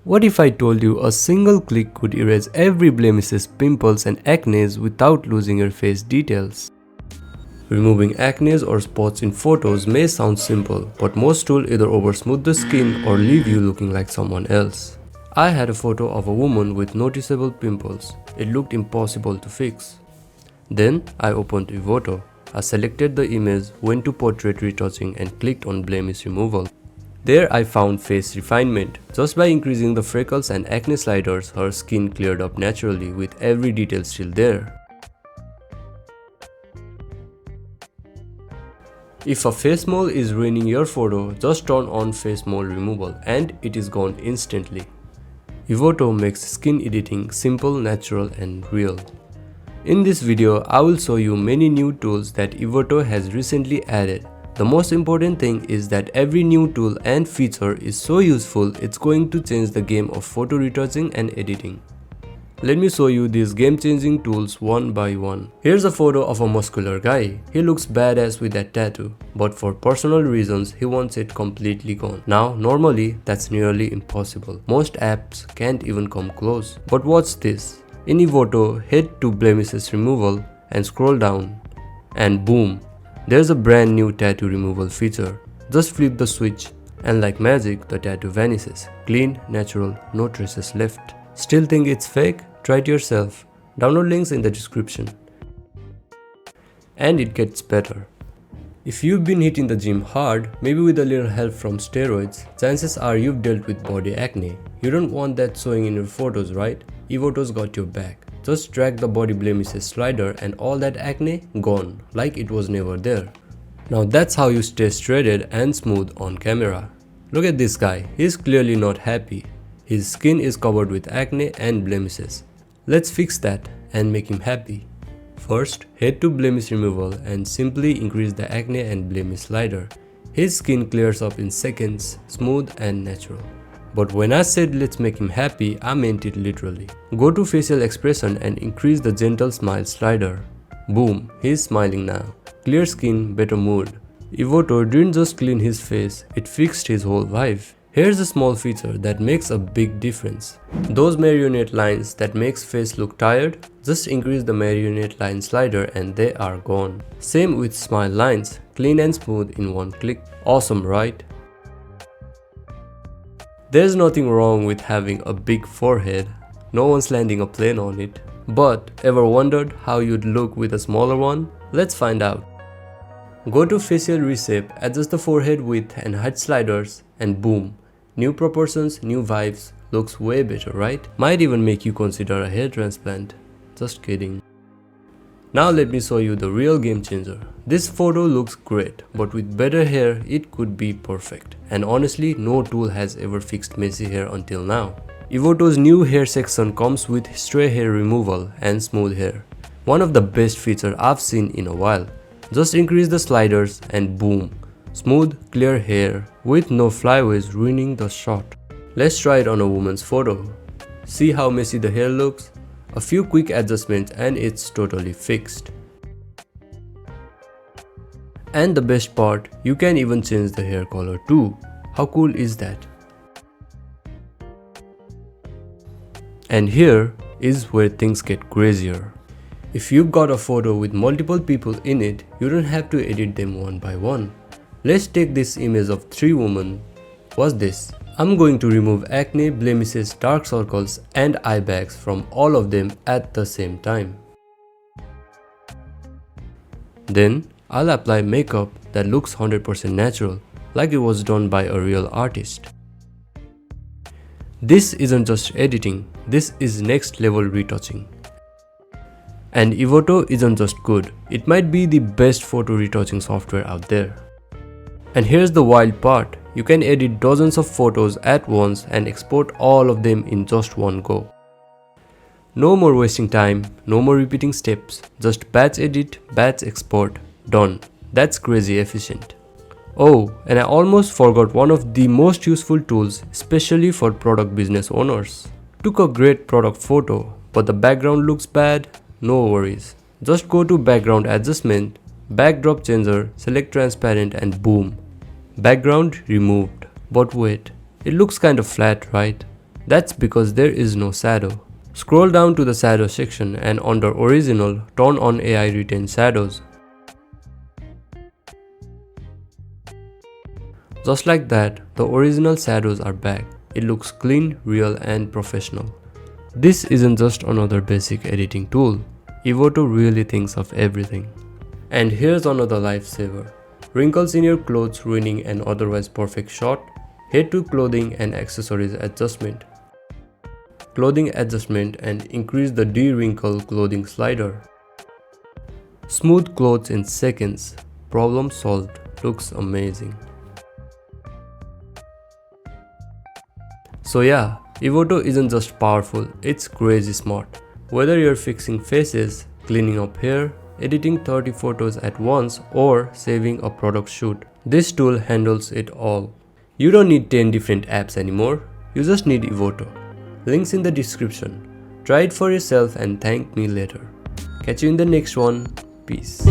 What if I told you a single click could erase every blemishes, pimples and acne without losing your face details? Removing acne or spots in photos may sound simple, but most tools either oversmooth the skin or leave you looking like someone else. I had a photo of a woman with noticeable pimples. It looked impossible to fix. Then I opened Evoto. I selected the image, went to portrait retouching and clicked on blemish removal. There I found face refinement. Just by increasing the freckles and acne sliders, her skin cleared up naturally with every detail still there. If a face mole is ruining your photo, just turn on face mole removal and it is gone instantly. Evoto makes skin editing simple, natural and real. In this video, I will show you many new tools that Evoto has recently added. The most important thing is that every new tool and feature is so useful, it's going to change the game of photo retouching and editing. Let me show you these game-changing tools one by one. Here's a photo of a muscular guy. He looks badass with that tattoo, but for personal reasons he wants it completely gone. Now normally that's nearly impossible. Most apps can't even come close. But watch this. In Evoto, head to blemishes removal and scroll down and boom, there's a brand new tattoo removal feature. Just flip the switch and like magic the tattoo vanishes. Clean, natural, no traces left. Still think it's fake? Try it yourself. Download links in the description. And it gets better. If you've been hitting the gym hard, maybe with a little help from steroids, chances are you've dealt with body acne. You don't want that showing in your photos, right? Evoto's got your back. Just drag the body blemishes slider and all that acne gone, like it was never there. Now that's how you stay shredded and smooth on camera. Look at this guy, he's clearly not happy. His skin is covered with acne and blemishes. Let's fix that and make him happy. First, head to blemish removal and simply increase the acne and blemish slider. His skin clears up in seconds, smooth and natural. But when I said let's make him happy, I meant it literally. Go to facial expression and increase the gentle smile slider. Boom, he's smiling now. Clear skin, better mood. Evoto didn't just clean his face, it fixed his whole vibe. Here's a small feature that makes a big difference. Those marionette lines that makes face look tired, just increase the marionette line slider and they are gone. Same with smile lines, clean and smooth in one click. Awesome, right? There's nothing wrong with having a big forehead. No one's landing a plane on it. But ever wondered how you'd look with a smaller one? Let's find out. Go to facial reshape, adjust the forehead width and height sliders and boom. New proportions, new vibes, looks way better, right? Might even make you consider a hair transplant. Just kidding. Now let me show you the real game changer. This photo looks great, but with better hair, it could be perfect. And honestly, no tool has ever fixed messy hair until now. Evoto's new hair section comes with stray hair removal and smooth hair. One of the best features I've seen in a while. Just increase the sliders and boom. Smooth, clear hair with no flyaways ruining the shot. Let's try it on a woman's photo. See how messy the hair looks? A few quick adjustments and it's totally fixed. And the best part, you can even change the hair color too. How cool is that? And here is where things get crazier. If you've got a photo with multiple people in it, you don't have to edit them one by one. Let's take this image of 3 women. What's this? I'm going to remove acne, blemishes, dark circles and eye bags from all of them at the same time. Then I'll apply makeup that looks 100% natural, like it was done by a real artist. This isn't just editing, this is next level retouching. And Evoto isn't just good, it might be the best photo retouching software out there. And here's the wild part, you can edit dozens of photos at once and export all of them in just one go. No more wasting time, no more repeating steps, just batch edit, batch export, done. That's crazy efficient. Oh, and I almost forgot one of the most useful tools, especially for product business owners. Took a great product photo, but the background looks bad? No worries. Just go to background adjustment, backdrop changer, select transparent and boom. Background removed. But wait, it looks kind of flat, right? That's because there is no shadow. Scroll down to the shadow section and under original, turn on AI retain shadows. Just like that, the original shadows are back. It looks clean, real and professional. This isn't just another basic editing tool. Evoto really thinks of everything. And here's another lifesaver. Wrinkles in your clothes ruining an otherwise perfect shot? Head to clothing and accessories adjustment. Clothing adjustment and increase the de-wrinkle clothing slider. Smooth clothes in seconds. Problem solved. Looks amazing. So yeah, Evoto isn't just powerful, it's crazy smart. Whether you're fixing faces, cleaning up hair, editing 30 photos at once or saving a product shoot, this tool handles it all. You don't need 10 different apps anymore, you just need Evoto. Links in the description. Try it for yourself and thank me later. Catch you in the next one. Peace.